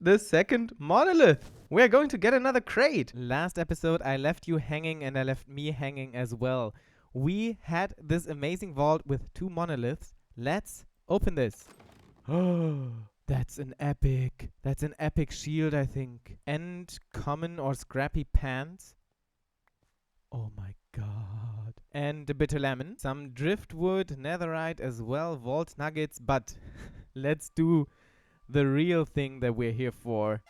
the second monolith. We're going to get another crate. Last episode, I left you hanging and I left me hanging as well. We had this amazing vault with 2 monoliths. Let's open this. Oh, that's an epic. That's an epic shield, I think. And common or scrappy pants. Oh my god. And a bitter lemon. Some driftwood, netherite as well, vault nuggets. But let's do the real thing that we're here for.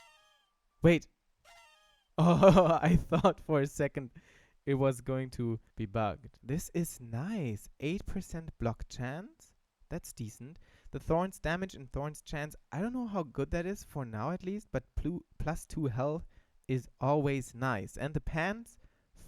Wait. Oh, I thought for a second it was going to be bugged. This is nice. 8% block chance. That's decent. The thorns damage and thorns chance. I don't know how good that is for now at least, but plus 2 health is always nice. And the pants,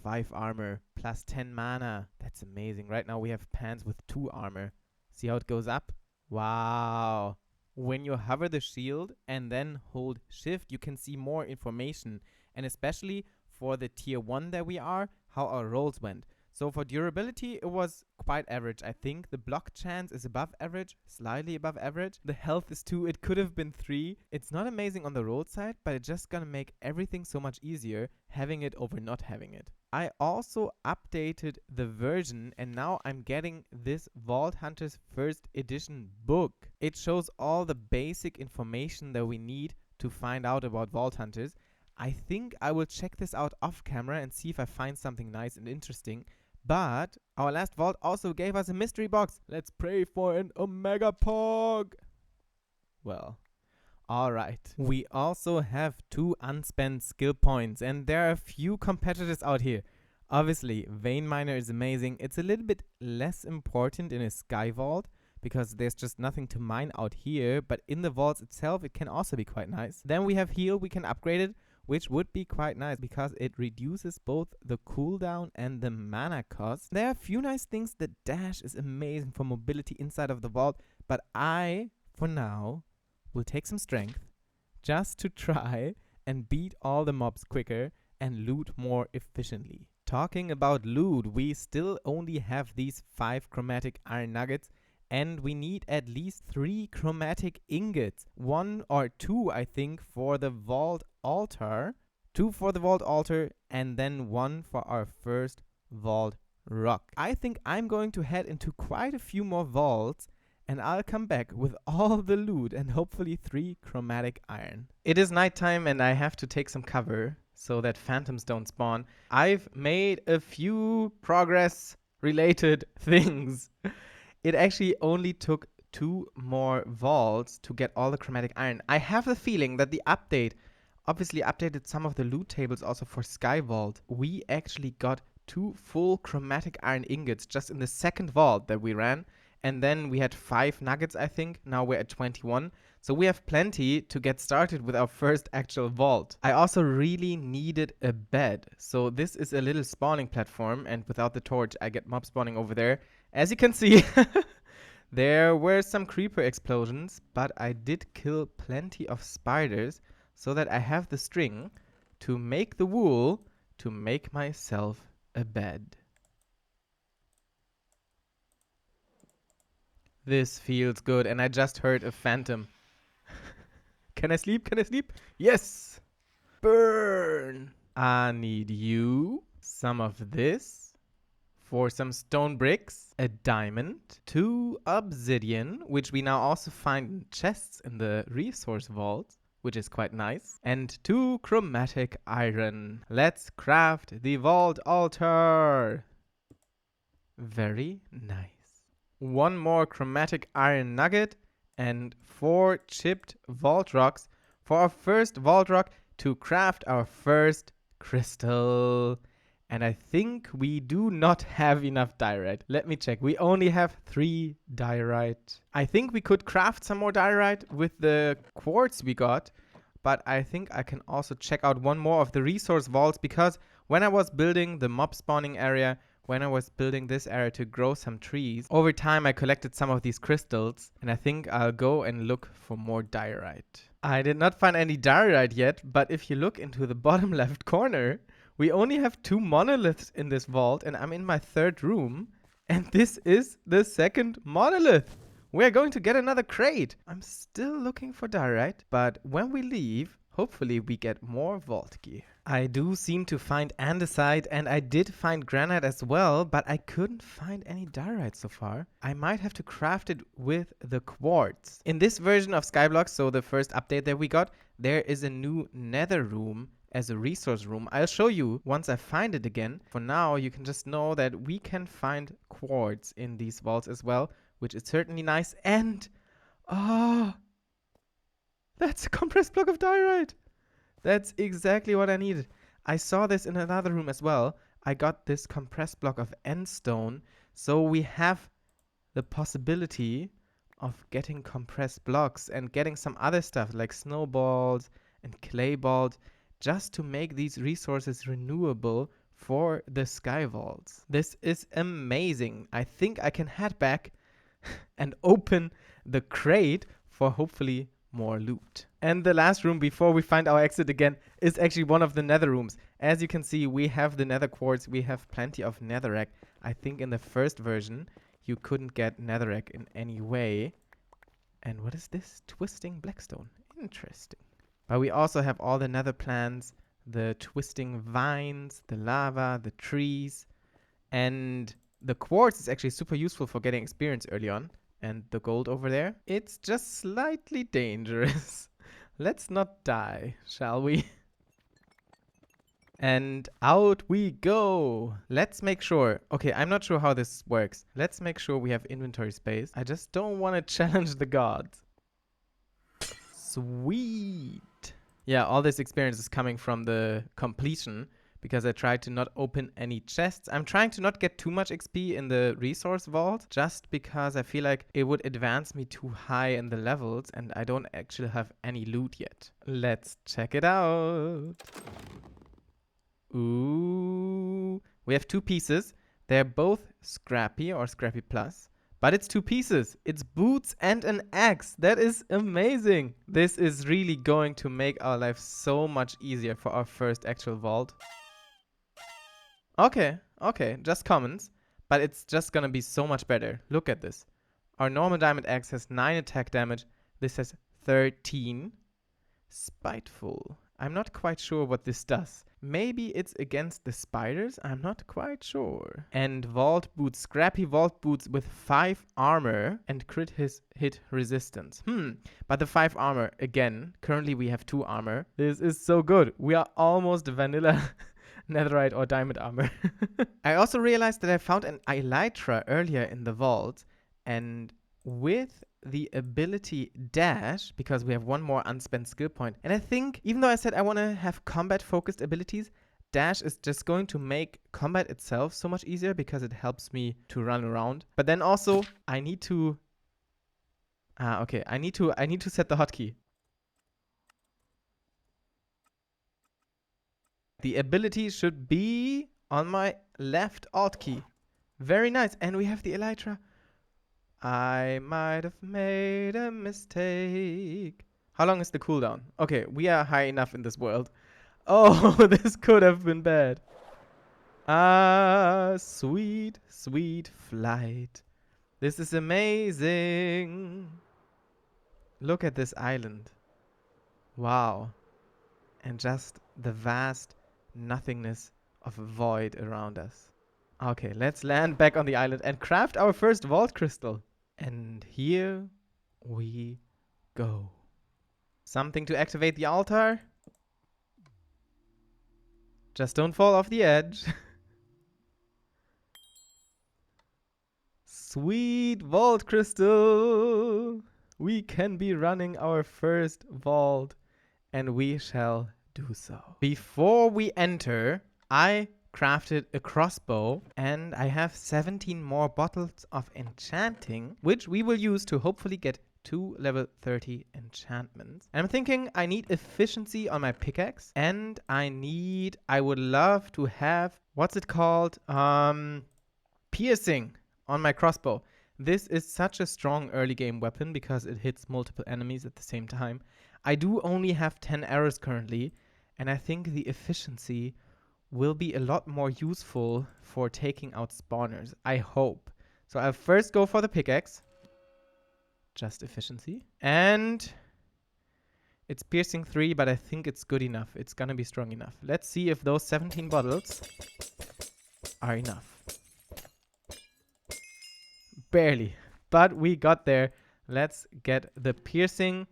5 armor, plus 10 mana. That's amazing. Right now we have pants with 2 armor. See how it goes up? Wow. When you hover the shield and then hold shift, you can see more information. And especially for the tier 1 that we are, how our rolls went. So for durability, it was quite average, I think. The block chance is above average, slightly above average. The health is 2, it could have been 3. It's not amazing on the roll side, but it's just gonna make everything so much easier having it over not having it. I also updated the version and now I'm getting this Vault Hunters First Edition book. It shows all the basic information that we need to find out about Vault Hunters. I think I will check this out off camera and see if I find something nice and interesting. But our last vault also gave us a mystery box. Let's pray for an Omega Pog. Well, alright. We also have 2 unspent skill points and there are a few competitors out here. Obviously, Vein Miner is amazing. It's a little bit less important in a Sky Vault because there's just nothing to mine out here. But in the vaults itself, it can also be quite nice. Then we have Heal. We can upgrade it, which would be quite nice because it reduces both the cooldown and the mana cost. There are a few nice things. The dash is amazing for mobility inside of the vault, but I, for now, will take some strength just to try and beat all the mobs quicker and loot more efficiently. Talking about loot, we still only have these 5 chromatic iron nuggets and we need at least 3 chromatic ingots. 1 or 2, I think, for the vault altar. 2 for the vault altar and then 1 for our first vault rock. I think I'm going to head into quite a few more vaults and I'll come back with all the loot and hopefully 3 chromatic iron. It is nighttime and I have to take some cover so that phantoms don't spawn. I've made a few progress related things. It actually only took 2 more vaults to get all the chromatic iron. I have the feeling that the update obviously updated some of the loot tables also for Sky Vault. We actually got 2 full chromatic iron ingots just in the second vault that we ran. And then we had 5 nuggets, I think. Now we're at 21. So we have plenty to get started with our first actual vault. I also really needed a bed. So this is a little spawning platform. And without the torch, I get mob spawning over there. As you can see, there were some creeper explosions. But I did kill plenty of spiders so that I have the string to make the wool to make myself a bed. This feels good, and I just heard a phantom. Can I sleep? Can I sleep? Yes! Burn! I need you. Some of this. For some stone bricks. A diamond. 2 obsidian, which we now also find in chests in the resource vault, which is quite nice. And 2 chromatic iron. Let's craft the vault altar. Very nice. 1 more chromatic iron nugget and 4 chipped vault rocks for our first vault rock to craft our first crystal. And I think we do not have enough diorite. Let me check. We only have 3 diorite. I think we could craft some more diorite with the quartz we got. But I think I can also check out 1 more of the resource vaults because when I was building the mob spawning area, when I was building this area to grow some trees, over time I collected some of these crystals and I think I'll go and look for more diorite. I did not find any diorite yet, but if you look into the bottom left corner, we only have 2 monoliths in this vault and I'm in my 3rd room and this is the 2nd monolith. we're going to get another crate. I'm still looking for diorite, but when we leave, hopefully we get more vault gear. I do seem to find andesite, and I did find granite as well, but I couldn't find any diorite so far. I might have to craft it with the quartz. In this version of Skyblock, so the first update that we got, there is a new nether room as a resource room. I'll show you once I find it again. For now, you can just know that we can find quartz in these vaults as well, which is certainly nice. And, that's a compressed block of diorite. That's exactly what I needed. I saw this in another room as well. I got this compressed block of endstone. So we have the possibility of getting compressed blocks and getting some other stuff like snowballs and clay balls just to make these resources renewable for the sky vaults. This is amazing. I think I can head back and open the crate for hopefully more loot. And the last room before we find our exit again is actually one of the nether rooms. As you can see, we have the nether quartz, we have plenty of netherrack. I think in the first version you couldn't get netherrack in any way. And what is this? Twisting blackstone. Interesting. But we also have all the nether plants, the twisting vines, the lava, the trees. And the quartz is actually super useful for getting experience early on. And the gold over there, it's just slightly dangerous. Let's not die, shall we? And out we go. Let's make sure. Okay, I'm not sure how this works. Let's make sure we have inventory space. I just don't want to challenge the gods. Sweet. Yeah, all this experience is coming from the completion because I tried to not open any chests. I'm trying to not get too much XP in the resource vault just because I feel like it would advance me too high in the levels and I don't actually have any loot yet. Let's check it out. Ooh. We have 2 pieces. They're both scrappy or scrappy plus. But it's 2 pieces. It's boots and an axe. That is amazing. This is really going to make our life so much easier for our first actual vault. Okay, just commons. But it's just gonna be so much better. Look at this. Our normal diamond axe has 9 attack damage. This has 13. Spiteful. I'm not quite sure what this does. Maybe it's against the spiders? I'm not quite sure. And vault boots. Scrappy vault boots with 5 armor and crit hit resistance. But the 5 armor, again, currently we have 2 armor. This is so good. We are almost vanilla netherite or diamond armor. I also realized that I found an elytra earlier in the vault. And with the ability dash, because we have 1 more unspent skill point. And I think, even though I said I want to have combat focused abilities, dash is just going to make combat itself so much easier because it helps me to run around. But then also I need to I need to set the hotkey. The ability should be on my left alt key. Very nice. And we have the elytra. I might have made a mistake. How long is the cooldown? Okay, we are high enough in this world. Oh, this could have been bad. Sweet, sweet flight. This is amazing. Look at this island. Wow. And just the vast nothingness of a void around us. Okay, let's land back on the island and craft our first vault crystal. And here we go. Something to activate the altar. Just don't fall off the edge. Sweet vault crystal. We can be running our first vault, and we shall do so. Before we enter, I crafted a crossbow, and I have 17 more bottles of enchanting, which we will use to hopefully get 2 level 30 enchantments. And I'm thinking I need efficiency on my pickaxe, and I would love to have, what's it called? Piercing on my crossbow. This is such a strong early game weapon because it hits multiple enemies at the same time. I do only have 10 arrows currently, and I think the efficiency will be a lot more useful for taking out spawners. I hope. So I'll first go for the pickaxe. just efficiency. And it's piercing 3, but I think it's good enough. It's gonna be strong enough. Let's see if those 17 bottles are enough. Barely. But we got there. Let's get the piercing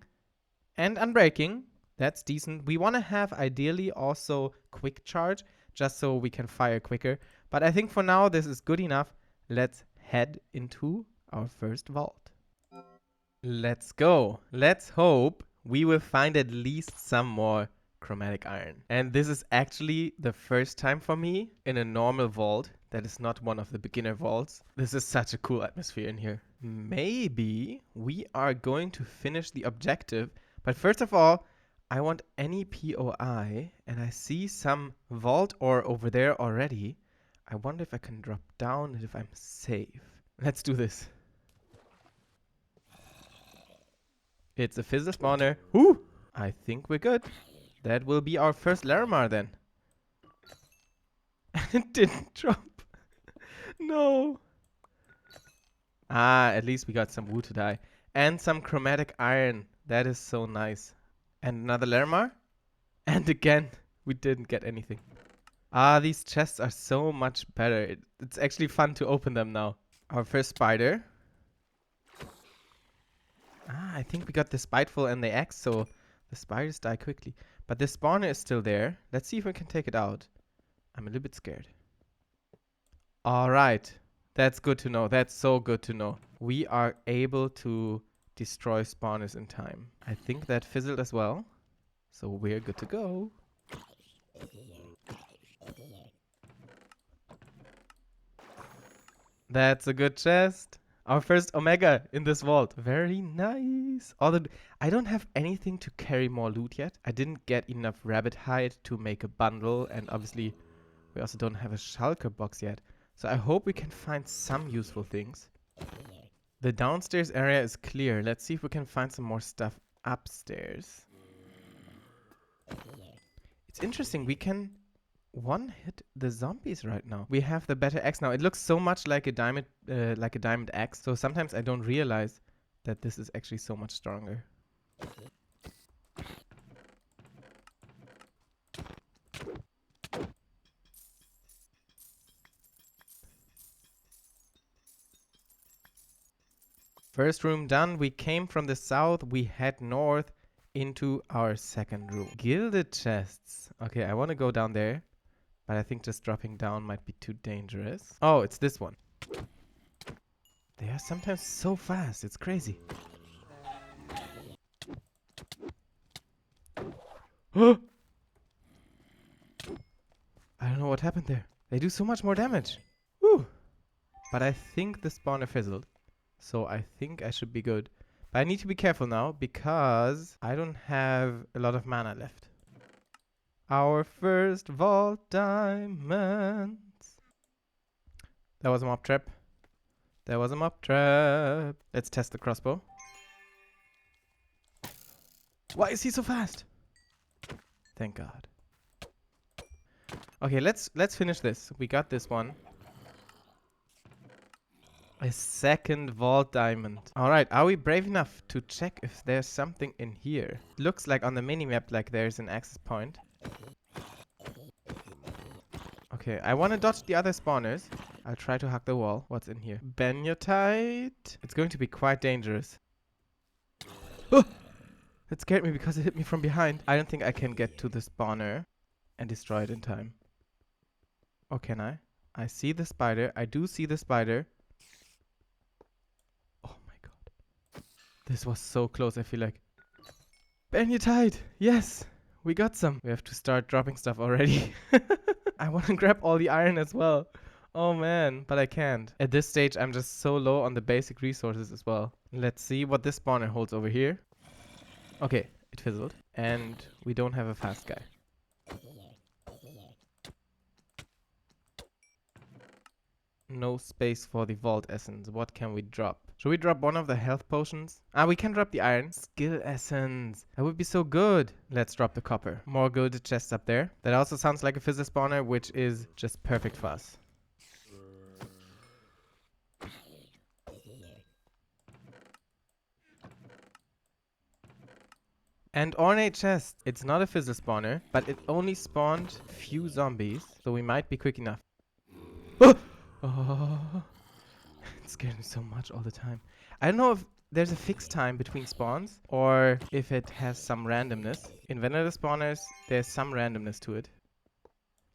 and unbreaking. That's decent. We want to have ideally also quick charge, just so we can fire quicker. But I think for now this is good enough. Let's head into our first vault. Let's go. Let's hope we will find at least some more chromatic iron. And this is actually the first time for me in a normal vault that is not one of the beginner vaults. This is such a cool atmosphere in here. Maybe we are going to finish the objective, but first of all, I want any POI, and I see some vault ore over there already. I wonder if I can drop down and if I'm safe. Let's do this. It's a fizzle spawner. Woo! I think we're good. That will be our first Larimar then. It didn't drop. No. Ah, at least we got some wood to dye. And some chromatic iron. That is so nice. And another Larimar. And again, we didn't get anything. Ah, these chests are so much better. It's actually fun to open them now. Our first spider. Ah, I think we got the spiteful and the axe, so the spiders die quickly. But the spawner is still there. Let's see if we can take it out. I'm a little bit scared. Alright. That's good to know. That's so good to know. We are able to destroy spawners in time. I think that fizzled as well. So we're good to go. That's a good chest. Our first Omega in this vault. Very nice. Although I don't have anything to carry more loot yet. I didn't get enough rabbit hide to make a bundle. And obviously we also don't have a shulker box yet. So I hope we can find some useful things. The downstairs area is clear. Let's see if we can find some more stuff upstairs. It's interesting. We can one-hit the zombies right now. We have the better axe now. It looks so much like a diamond axe. So sometimes I don't realize that this is actually so much stronger. First room done. We came from the south. We head north into our second room. Gilded chests. Okay, I want to go down there. But I think just dropping down might be too dangerous. Oh, it's this one. They are sometimes so fast. It's crazy. I don't know what happened there. They do so much more damage. Woo! But I think the spawner fizzled. So I think I should be good. But I need to be careful now because I don't have a lot of mana left. Our first vault diamonds. That was a mob trap. There was a mob trap. Let's test the crossbow. Why is he so fast? Thank God. Okay, let's finish this. We got this one. A second vault diamond. Alright, are we brave enough to check if there's something in here? It looks like on the minimap like there's an access point. Okay, I want to dodge the other spawners. I'll try to hug the wall. What's in here? Banyotite. It's going to be quite dangerous. Oh! That scared me because it hit me from behind. I don't think I can get to the spawner and destroy it in time. Or can I? I see the spider. I do see the spider. Oh my God. This was so close, I feel like. Banyotite! Yes! We got some. We have to start dropping stuff already. I want to grab all the iron as well. Oh man, but I can't. At this stage, I'm just so low on the basic resources as well. Let's see what this spawner holds over here. Okay, it fizzled. And we don't have a fast guy. No space for the vault essence. What can we drop? Should we drop one of the health potions? Ah, we can drop the iron. Skill essence. That would be so good. Let's drop the copper. More gilded chests up there. That also sounds like a fizzle spawner, which is just perfect for us. And ornate chest. It's not a fizzle spawner, but it only spawned few zombies, so we might be quick enough. Oh! Oh, it scares me so much all the time. I don't know if there's a fixed time between spawns or if it has some randomness. In vanilla spawners, there's some randomness to it.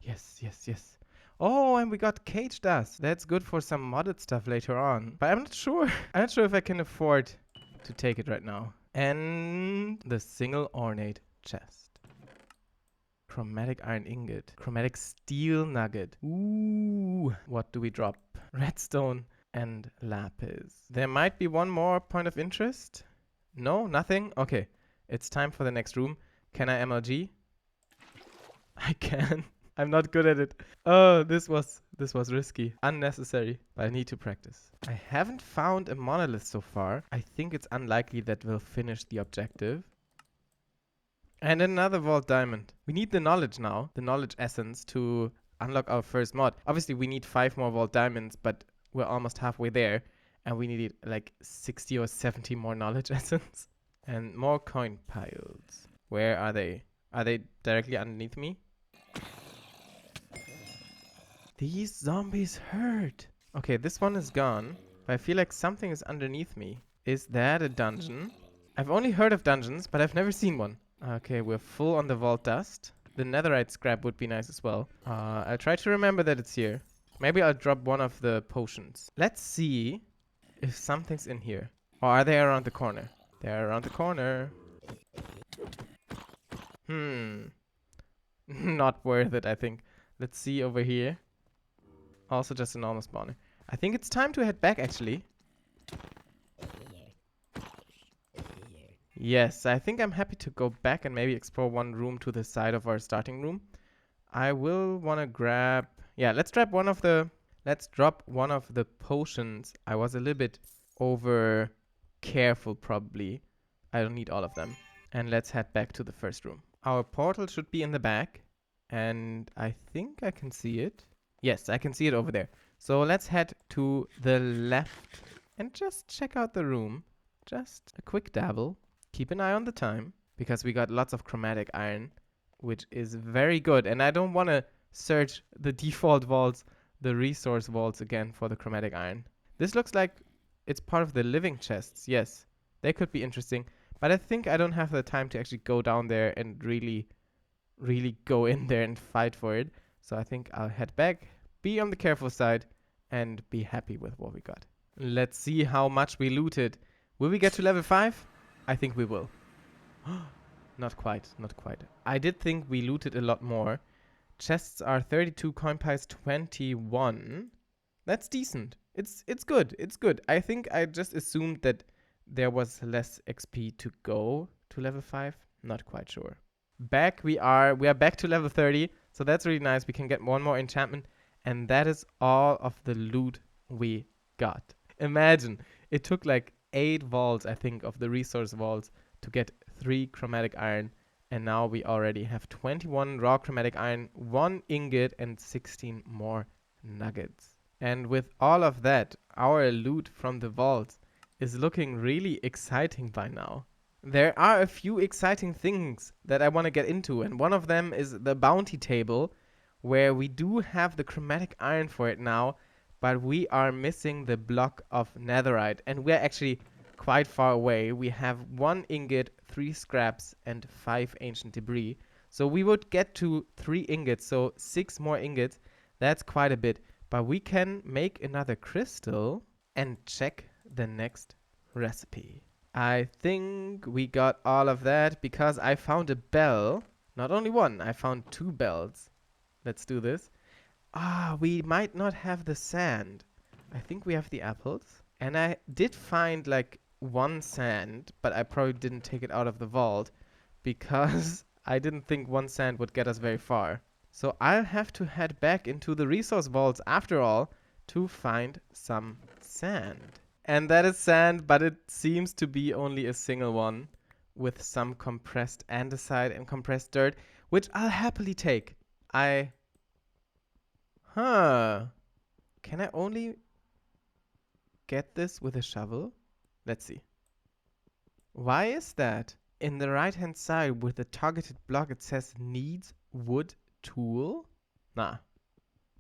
Yes, yes, yes. Oh, and we got cage dust. That's good for some modded stuff later on. But I'm not sure. I'm not sure if I can afford to take it right now. And the single ornate chest. Chromatic iron ingot. Chromatic steel nugget. Ooh. What do we drop? Redstone and lapis. There might be one more point of interest. No, nothing? Okay. It's time for the next room. Can I MLG? I can. I'm not good at it. Oh, this was risky. Unnecessary. But I need to practice. I haven't found a monolith so far. I think it's unlikely that we'll finish the objective. And another vault diamond. We need the knowledge now. The knowledge essence to unlock our first mod. Obviously, we need 5 more vault diamonds, but we're almost halfway there. And we need like 60 or 70 more knowledge essence. And more coin piles. Where are they? Are they directly underneath me? These zombies hurt. Okay, this one is gone. But I feel like something is underneath me. Is that a dungeon? I've only heard of dungeons, but I've never seen one. Okay, we're full on the vault dust. The netherite scrap would be nice as well. I'll try to remember that it's here. Maybe I'll drop one of the potions. Let's see if something's in here. Or are they around the corner? They're around the corner. Not worth it, I think. Let's see over here. Also just a normal spawner. I think it's time to head back, actually. Yes, I think I'm happy to go back and maybe explore one room to the side of our starting room. I will want to grab... Yeah, let's drop one of the potions. I was a little bit over careful, probably. I don't need all of them. And let's head back to the first room. Our portal should be in the back. And I think I can see it. Yes, I can see it over there. So let's head to the left and just check out the room. Just a quick dabble. Keep an eye on the time, because we got lots of chromatic iron, which is very good. And I don't want to search the default vaults, the resource vaults again for the chromatic iron. This looks like it's part of the living chests. Yes, they could be interesting. But I think I don't have the time to actually go down there and really go in there and fight for it. So I think I'll head back, be on the careful side, and be happy with what we got. Let's see how much we looted. Will we get to level 5? I think we will. Not quite, not quite. I did think we looted a lot more. Chests are 32, coin piles 21. That's decent. It's good, it's good. I think I just assumed that there was less XP to go to level 5. Not quite sure. Back we are back to level 30. So that's really nice. We can get one more enchantment. And that is all of the loot we got. Imagine, it took like 8 vaults, I think, of the resource vaults to get 3 chromatic iron. And now we already have 21 raw chromatic iron, 1 ingot, and 16 more nuggets. And with all of that, our loot from the vaults is looking really exciting by now. There are a few exciting things that I want to get into, and one of them is the bounty table, where we do have the chromatic iron for it now, but we are missing the block of netherite, and we're actually quite far away. We have 1 ingot, 3 scraps, and 5 ancient debris. So we would get to 3 ingots, so 6 more ingots. That's quite a bit, but we can make another crystal and check the next recipe. I think we got all of that because I found a bell. Not only one, I found 2 bells. Let's do this. We might not have the sand. I think we have the apples. And I did find like 1 sand, but I probably didn't take it out of the vault because I didn't think 1 sand would get us very far. So I'll have to head back into the resource vaults after all to find some sand. And that is sand, but it seems to be only a single one with some compressed andesite and compressed dirt, which I'll happily take. Can I only get this with a shovel? Let's see. Why is that? in the right hand side with the targeted block, it says needs wood tool. Nah,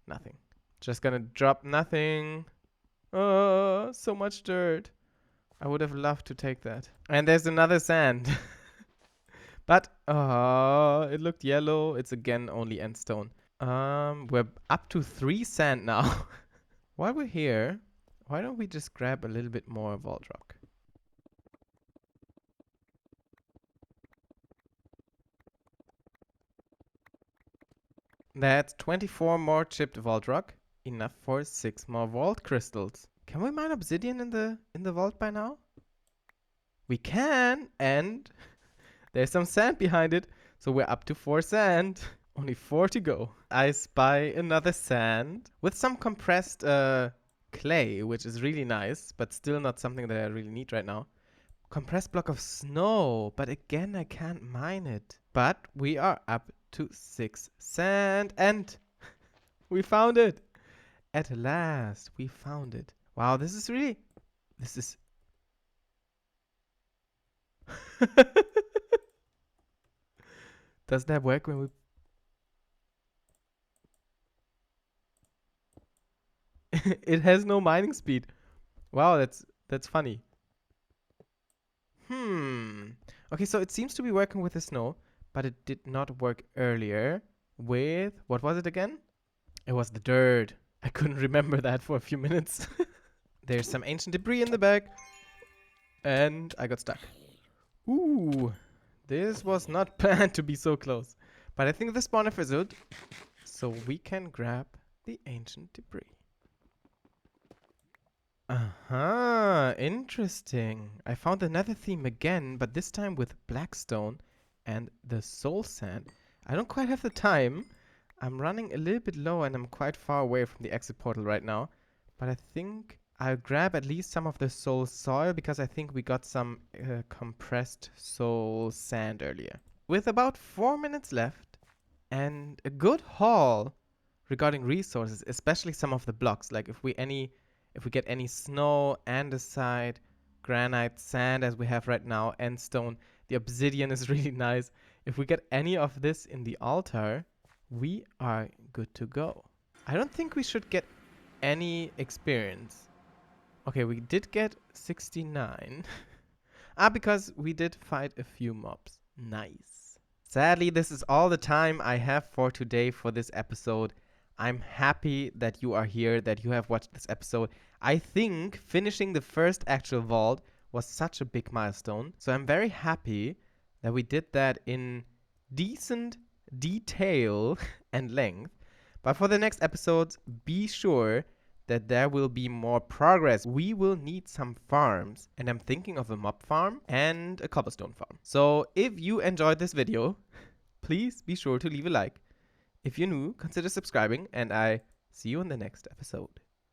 nothing. Just gonna drop nothing. Oh, so much dirt. I would have loved to take that. And there's another sand. But, it looked yellow. It's again only end stone. We're up to 3 sand now. While we're here, why don't we just grab a little bit more vault rock? That's 24 more chipped vault rock. Enough for 6 more vault crystals. Can we mine obsidian in the vault by now? We can, and there's some sand behind it. So we're up to 4 sand. Only 4 to go. I spy another sand with some compressed clay, which is really nice, but still not something that I really need right now. Compressed block of snow, but again, I can't mine it. But we are up to 6 sand, and we found it. At last, we found it. Wow, this is really... This is... Does that work when we... It has no mining speed. Wow, that's funny. Okay, so it seems to be working with the snow, but it did not work earlier with... What was it again? It was the dirt. I couldn't remember that for a few minutes. There's some ancient debris in the back. And I got stuck. Ooh, this was not planned to be so close. But I think the spawner fizzled, so we can grab the ancient debris. Interesting. I found another theme again, but this time with blackstone and the soul sand. I don't quite have the time. I'm running a little bit low and I'm quite far away from the exit portal right now. But I think I'll grab at least some of the soul soil because I think we got some compressed soul sand earlier. With about 4 minutes left and a good haul regarding resources, especially some of the blocks. Like if we get any snow, andesite, granite, sand as we have right now, and stone, the obsidian is really nice. If we get any of this in the altar, we are good to go. I don't think we should get any experience. Okay, we did get 69. Because we did fight a few mobs. Nice. Sadly, this is all the time I have for today for this episode. I'm happy that you are here, that you have watched this episode. I think finishing the first actual vault was such a big milestone. So I'm very happy that we did that in decent detail and length. But for the next episodes, be sure that there will be more progress. We will need some farms, and I'm thinking of a mob farm and a cobblestone farm. So if you enjoyed this video, please be sure to leave a like. If you're new, consider subscribing, and I see you in the next episode.